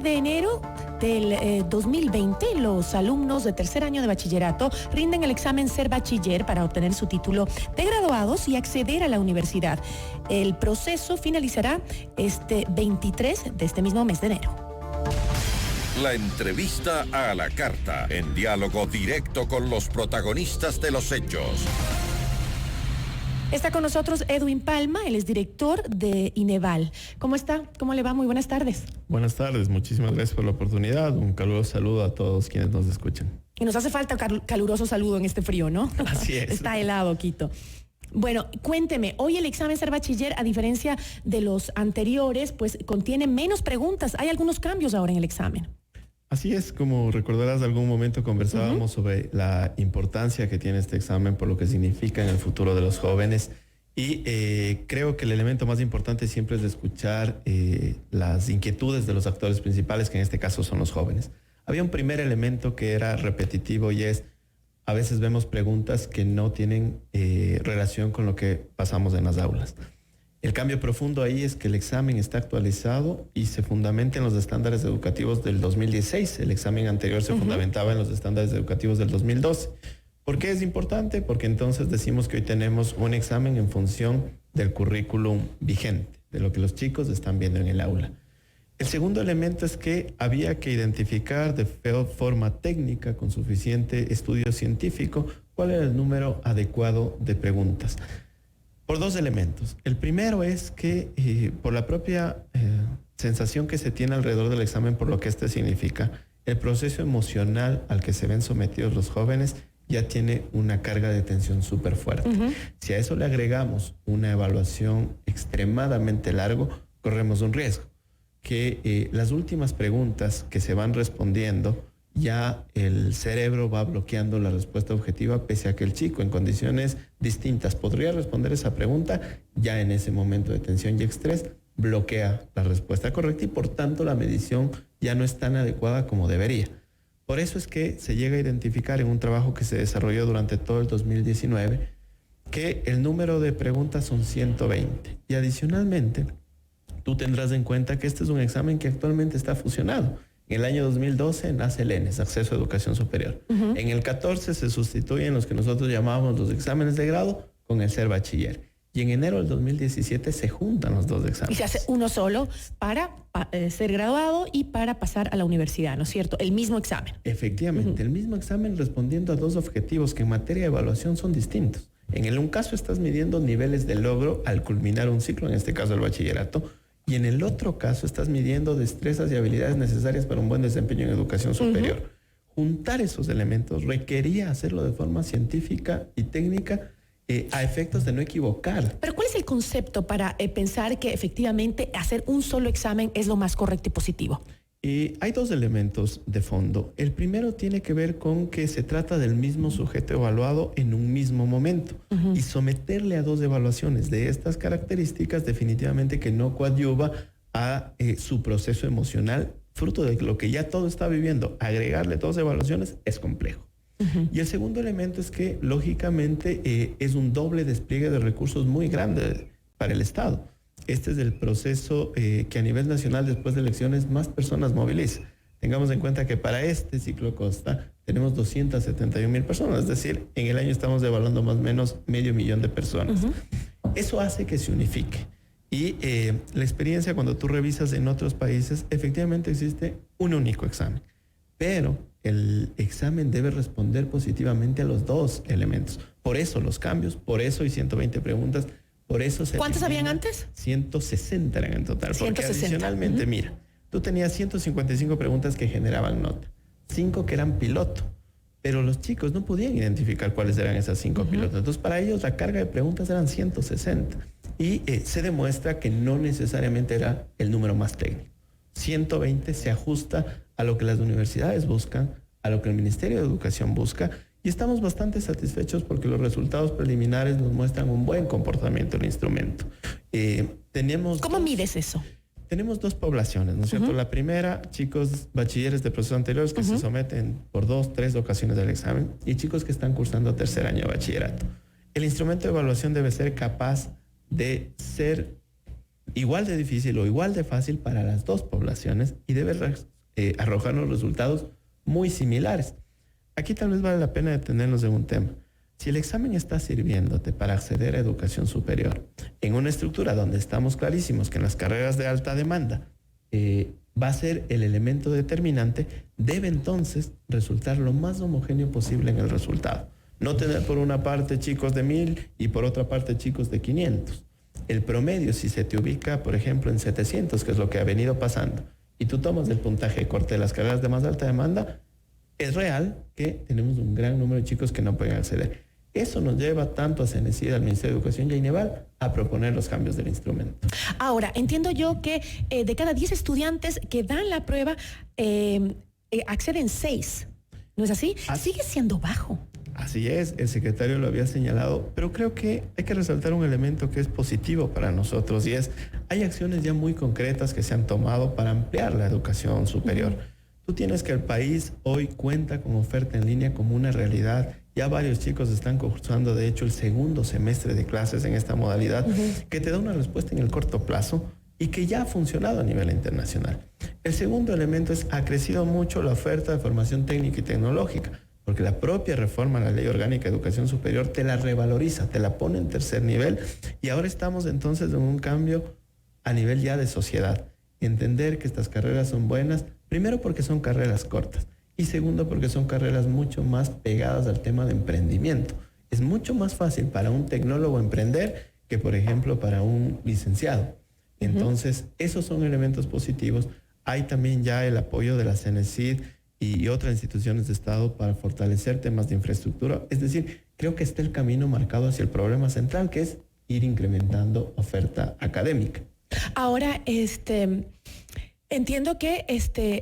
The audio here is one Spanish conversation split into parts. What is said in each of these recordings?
de enero del 2020, los alumnos de tercer año de bachillerato rinden el examen Ser Bachiller para obtener su título de graduados y acceder a la universidad. El proceso finalizará este 23 de este mismo mes de enero. La entrevista a la carta, en diálogo directo con los protagonistas de los hechos. Está con nosotros Edwin Palma, él es director de Ineval. ¿Cómo está? ¿Cómo le va? Muy buenas tardes. Buenas tardes, muchísimas gracias por la oportunidad. Un caluroso saludo a todos quienes nos escuchan. Y nos hace falta caluroso saludo en este frío, ¿no? Así es. Está helado, Quito. Bueno, cuénteme, hoy el examen Ser Bachiller, a diferencia de los anteriores, pues contiene menos preguntas. Hay algunos cambios ahora en el examen. Así es, como recordarás, de algún momento conversábamos sobre la importancia que tiene este examen por lo que significa en el futuro de los jóvenes y creo que el elemento más importante siempre es de escuchar las inquietudes de los actores principales, que en este caso son los jóvenes. Había un primer elemento que era repetitivo y es, a veces vemos preguntas que no tienen relación con lo que pasamos en las aulas. El cambio profundo ahí es que el examen está actualizado y se fundamenta en los estándares educativos del 2016. El examen anterior se fundamentaba en los estándares educativos del 2012. ¿Por qué es importante? Porque entonces decimos que hoy tenemos un examen en función del currículum vigente, de lo que los chicos están viendo en el aula. El segundo elemento es que había que identificar de forma técnica, con suficiente estudio científico, cuál era el número adecuado de preguntas. Por dos elementos. El primero es que por la propia sensación que se tiene alrededor del examen, por lo que este significa, el proceso emocional al que se ven sometidos los jóvenes ya tiene una carga de tensión súper fuerte. Si a eso le agregamos una evaluación extremadamente largo, corremos un riesgo, que las últimas preguntas que se van respondiendo, ya el cerebro va bloqueando la respuesta objetiva, pese a que el chico en condiciones distintas podría responder esa pregunta, ya en ese momento de tensión y estrés bloquea la respuesta correcta y por tanto la medición ya no es tan adecuada como debería. Por eso es que se llega a identificar en un trabajo que se desarrolló durante todo el 2019 que el número de preguntas son 120 y adicionalmente tú tendrás en cuenta que este es un examen que actualmente está fusionado. En el año 2012 nace el ENES, Acceso a Educación Superior. En el 14 se sustituyen los que nosotros llamábamos los exámenes de grado con el Ser Bachiller. Y en enero del 2017 se juntan los dos exámenes. Y se hace uno solo para ser graduado y para pasar a la universidad, ¿no es cierto? El mismo examen. Efectivamente, el mismo examen respondiendo a dos objetivos que en materia de evaluación son distintos. En un caso estás midiendo niveles de logro al culminar un ciclo, en este caso el bachillerato, y en el otro caso estás midiendo destrezas y habilidades necesarias para un buen desempeño en educación superior. Juntar esos elementos requería hacerlo de forma científica y técnica a efectos de no equivocar. Pero ¿cuál es el concepto para pensar que efectivamente hacer un solo examen es lo más correcto y positivo? Hay dos elementos de fondo. El primero tiene que ver con que se trata del mismo sujeto evaluado en un mismo momento y someterle a dos evaluaciones de estas características definitivamente que no coadyuva a su proceso emocional, fruto de lo que ya todo está viviendo. Agregarle dos evaluaciones es complejo. Y el segundo elemento es que lógicamente es un doble despliegue de recursos muy grande para el Estado. Este es el proceso que a nivel nacional después de elecciones más personas moviliza. Tengamos en cuenta que para este ciclo Costa tenemos 271,000 personas, es decir, en el año estamos evaluando más o menos 500,000 de personas. Eso hace que se unifique. Y la experiencia cuando tú revisas en otros países, efectivamente existe un único examen, pero el examen debe responder positivamente a los dos elementos. Por eso los cambios, por eso hay 120 preguntas. Por eso ¿Cuántos habían antes? 160 eran en total. 160. Porque adicionalmente, mira, tú tenías 155 preguntas que generaban nota, 5 que eran piloto, pero los chicos no podían identificar cuáles eran esas 5 pilotos. Entonces, para ellos la carga de preguntas eran 160. Y se demuestra que no necesariamente era el número más técnico. 120 se ajusta a lo que las universidades buscan, a lo que el Ministerio de Educación busca. Y estamos bastante satisfechos porque los resultados preliminares nos muestran un buen comportamiento del instrumento. ¿Cómo mides eso? Tenemos dos poblaciones, ¿no es cierto? La primera, chicos bachilleres de procesos anteriores que se someten por 2, 3 ocasiones del examen y chicos que están cursando tercer año de bachillerato. El instrumento de evaluación debe ser capaz de ser igual de difícil o igual de fácil para las dos poblaciones y debe arrojarnos resultados muy similares. Aquí tal vez vale la pena detenernos en un tema. Si el examen está sirviéndote para acceder a educación superior en una estructura donde estamos clarísimos que en las carreras de alta demanda va a ser el elemento determinante, debe entonces resultar lo más homogéneo posible en el resultado. No tener por una parte chicos de 1000 y por otra parte chicos de 500. El promedio, si se te ubica, por ejemplo, en 700, que es lo que ha venido pasando, y tú tomas el puntaje de corte de las carreras de más alta demanda, es real que tenemos un gran número de chicos que no pueden acceder. Eso nos lleva tanto a CENESID, al Ministerio de Educación y a INEVAL a proponer los cambios del instrumento. Ahora, entiendo yo que de cada 10 estudiantes que dan la prueba, acceden 6. ¿No es así? Sigue siendo bajo. Así es, el secretario lo había señalado, pero creo que hay que resaltar un elemento que es positivo para nosotros y es, hay acciones ya muy concretas que se han tomado para ampliar la educación superior. Tú tienes que el país hoy cuenta con oferta en línea como una realidad. Ya varios chicos están cursando, de hecho, el segundo semestre de clases en esta modalidad, que te da una respuesta en el corto plazo y que ya ha funcionado a nivel internacional. El segundo elemento es, ha crecido mucho la oferta de formación técnica y tecnológica, porque la propia reforma a la Ley Orgánica de Educación Superior te la revaloriza, te la pone en tercer nivel, y ahora estamos entonces en un cambio a nivel ya de sociedad. Entender que estas carreras son buenas, primero porque son carreras cortas, y segundo porque son carreras mucho más pegadas al tema de emprendimiento. Es mucho más fácil para un tecnólogo emprender que, por ejemplo, para un licenciado. Entonces, esos son elementos positivos. Hay también ya el apoyo de la CENESID y otras instituciones de Estado para fortalecer temas de infraestructura. Es decir, creo que está el camino marcado hacia el problema central, que es ir incrementando oferta académica. Ahora, entiendo que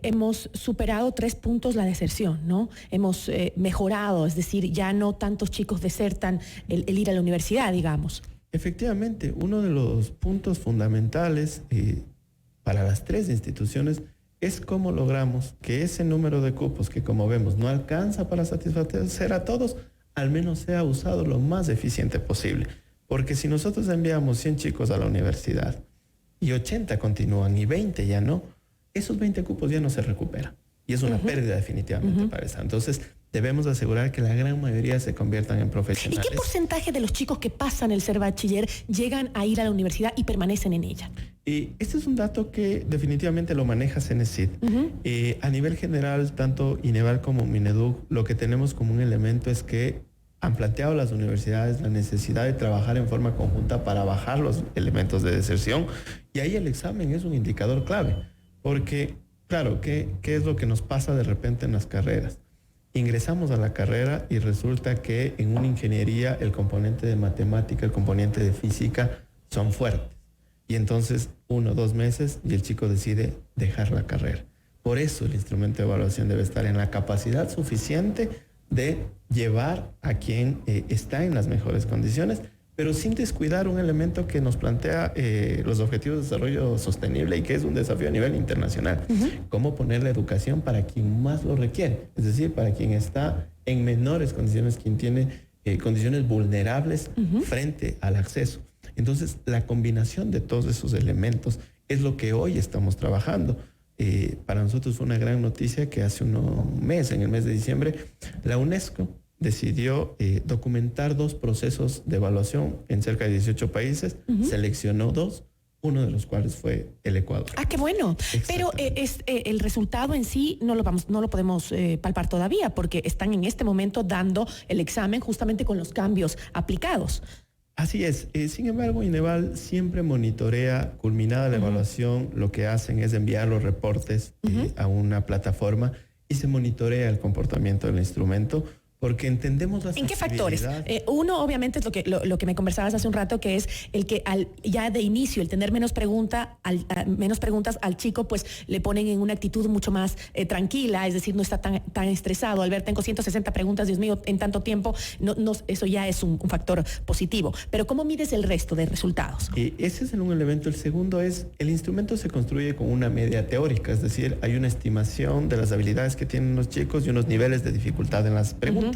hemos superado 3 puntos la deserción, ¿no? Hemos mejorado, es decir, ya no tantos chicos desertan el ir a la universidad, digamos. Efectivamente, uno de los puntos fundamentales para las 3 instituciones es cómo logramos que ese número de cupos que, como vemos, no alcanza para satisfacer a todos, al menos sea usado lo más eficiente posible. Porque si nosotros enviamos 100 chicos a la universidad y 80 continúan y 20 ya no, esos 20 cupos ya no se recuperan. Y es una pérdida definitivamente para esa. Entonces, debemos asegurar que la gran mayoría se conviertan en profesionales. ¿Y qué porcentaje de los chicos que pasan el ser bachiller llegan a ir a la universidad y permanecen en ella? Y este es un dato que definitivamente lo maneja CENESID. A nivel general, tanto INEVAL como Mineduc, lo que tenemos como un elemento es que han planteado las universidades la necesidad de trabajar en forma conjunta para bajar los elementos de deserción, y ahí el examen es un indicador clave, porque, claro, ¿qué es lo que nos pasa de repente en las carreras? Ingresamos a la carrera y resulta que en una ingeniería el componente de matemática, el componente de física son fuertes. Y entonces 1 o 2 meses y el chico decide dejar la carrera. Por eso el instrumento de evaluación debe estar en la capacidad suficiente de llevar a quien está en las mejores condiciones, pero sin descuidar un elemento que nos plantea los Objetivos de Desarrollo Sostenible y que es un desafío a nivel internacional. Cómo poner la educación para quien más lo requiere, es decir, para quien está en menores condiciones, quien tiene condiciones vulnerables frente al acceso. Entonces, la combinación de todos esos elementos es lo que hoy estamos trabajando. Para nosotros fue una gran noticia que hace un mes, en el mes de diciembre, la UNESCO decidió documentar 2 procesos de evaluación en cerca de 18 países, seleccionó 2, uno de los cuales fue el Ecuador. ¡Ah, qué bueno! Pero el resultado en sí no lo podemos palpar todavía, porque están en este momento dando el examen justamente con los cambios aplicados. Así es. Sin embargo, INEVAL siempre monitorea, culminada la evaluación, lo que hacen es enviar los reportes a una plataforma y se monitorea el comportamiento del instrumento, porque entendemos las ¿En qué factores? Uno, obviamente, es lo que me conversabas hace un rato, que es el que ya de inicio, el tener menos preguntas al chico, pues le ponen en una actitud mucho más tranquila, es decir, no está tan estresado. Al ver, tengo 160 preguntas, Dios mío, en tanto tiempo, eso ya es un factor positivo. Pero ¿cómo mides el resto de resultados? Ese es un elemento. El segundo es, el instrumento se construye con una media teórica, es decir, hay una estimación de las habilidades que tienen los chicos y unos niveles de dificultad en las preguntas.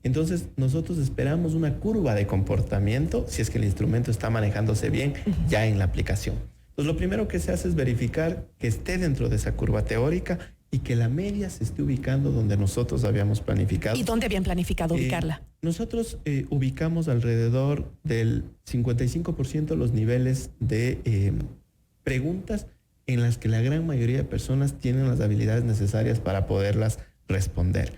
Entonces, nosotros esperamos una curva de comportamiento si es que el instrumento está manejándose bien ya en la aplicación. Entonces, lo primero que se hace es verificar que esté dentro de esa curva teórica y que la media se esté ubicando donde nosotros habíamos planificado. ¿Y dónde habían planificado ubicarla? Nosotros ubicamos alrededor del 55% los niveles de preguntas en las que la gran mayoría de personas tienen las habilidades necesarias para poderlas responder.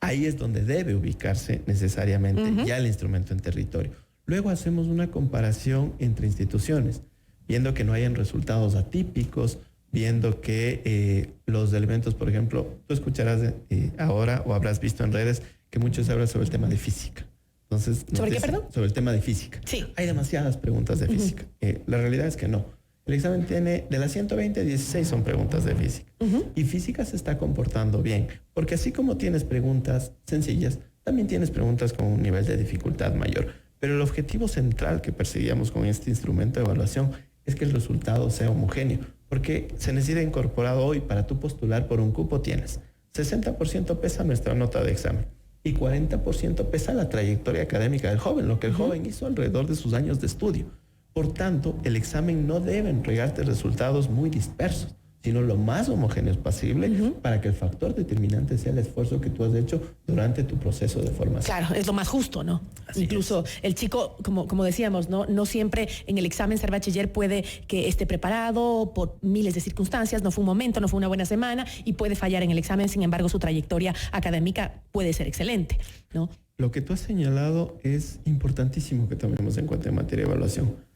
Ahí es donde debe ubicarse necesariamente ya el instrumento en territorio. Luego hacemos una comparación entre instituciones, viendo que no hayan resultados atípicos, viendo que los elementos, por ejemplo, tú escucharás ahora o habrás visto en redes que mucho se habla sobre el tema de física. Entonces, ¿sobre qué, perdón? Sobre el tema de física. Sí. Hay demasiadas preguntas de física. La realidad es que no. El examen tiene, de las 120, 16 son preguntas de física. Y física se está comportando bien, porque así como tienes preguntas sencillas, también tienes preguntas con un nivel de dificultad mayor. Pero el objetivo central que perseguíamos con este instrumento de evaluación es que el resultado sea homogéneo, porque se necesita incorporado hoy para tú postular por un cupo tienes 60% pesa nuestra nota de examen y 40% pesa la trayectoria académica del joven, lo que el joven hizo alrededor de sus años de estudio. Por tanto, el examen no debe entregarte resultados muy dispersos, sino lo más homogéneos posible para que el factor determinante sea el esfuerzo que tú has hecho durante tu proceso de formación. Claro, es lo más justo, ¿no? Así incluso es. El chico, como decíamos, no siempre en el examen ser bachiller puede que esté preparado por miles de circunstancias, no fue un momento, no fue una buena semana y puede fallar en el examen, sin embargo su trayectoria académica puede ser excelente, ¿no? Lo que tú has señalado es importantísimo que tomemos en cuenta en materia de evaluación.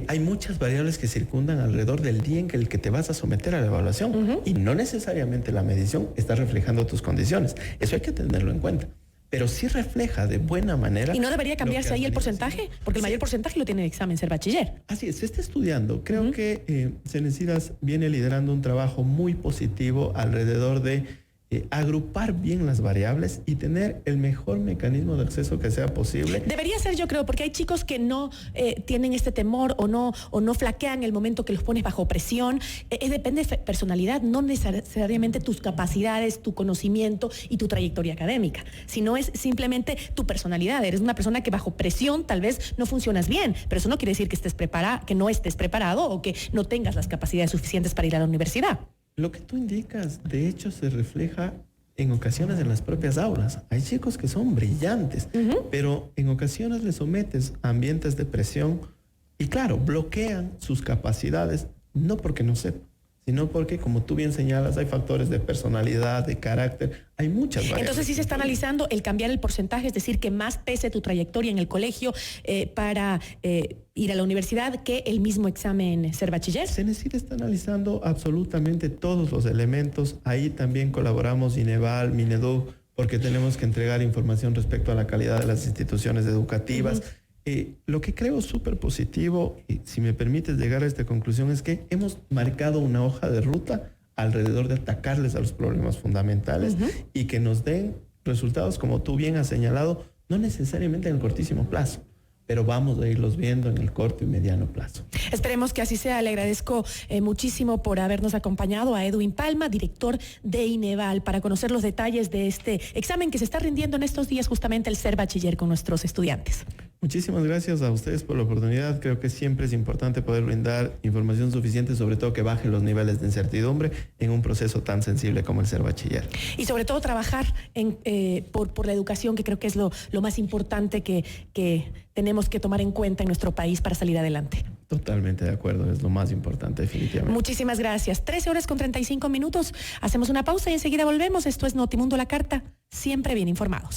Hay muchas variables que circundan alrededor del día en el que te vas a someter a la evaluación y no necesariamente la medición está reflejando tus condiciones. Eso hay que tenerlo en cuenta. Pero sí refleja de buena manera... ¿Y no debería cambiarse ahí el porcentaje? Porque el mayor porcentaje lo tiene el examen ser bachiller. Así es, se está estudiando. Creo que Cenecidas viene liderando un trabajo muy positivo alrededor de agrupar bien las variables y tener el mejor mecanismo de acceso que sea posible. Debería ser, yo creo, porque hay chicos que no tienen este temor o no flaquean el momento que los pones bajo presión. Depende de personalidad, no necesariamente tus capacidades, tu conocimiento y tu trayectoria académica, sino es simplemente tu personalidad. Eres una persona que bajo presión tal vez no funcionas bien, pero eso no quiere decir que que no estés preparado o que no tengas las capacidades suficientes para ir a la universidad. Lo que tú indicas, de hecho, se refleja en ocasiones en las propias aulas. Hay chicos que son brillantes, pero en ocasiones les sometes a ambientes de presión y, claro, bloquean sus capacidades, no porque no sepan, sino porque, como tú bien señalas, hay factores de personalidad, de carácter, hay muchas variables. Entonces sí se está analizando el cambiar el porcentaje, es decir, que más pese tu trayectoria en el colegio para ir a la universidad que el mismo examen ser bachiller. Cenecit está analizando absolutamente todos los elementos. Ahí también colaboramos INEVAL, Mineduc, porque tenemos que entregar información respecto a la calidad de las instituciones educativas. Lo que creo súper positivo, y si me permites llegar a esta conclusión, es que hemos marcado una hoja de ruta alrededor de atacarles a los problemas fundamentales y que nos den resultados, como tú bien has señalado, no necesariamente en el cortísimo plazo, pero vamos a irlos viendo en el corto y mediano plazo. Esperemos que así sea. Le agradezco muchísimo por habernos acompañado a Edwin Palma, director de INEVAL, para conocer los detalles de este examen que se está rindiendo en estos días, justamente el ser bachiller con nuestros estudiantes. Muchísimas gracias a ustedes por la oportunidad. Creo que siempre es importante poder brindar información suficiente, sobre todo que baje los niveles de incertidumbre en un proceso tan sensible como el ser bachiller. Y sobre todo trabajar por la educación, que creo que es lo más importante que tenemos que tomar en cuenta en nuestro país para salir adelante. Totalmente de acuerdo, es lo más importante, definitivamente. Muchísimas gracias. 13:35. Hacemos una pausa y enseguida volvemos. Esto es Notimundo La Carta, siempre bien informados.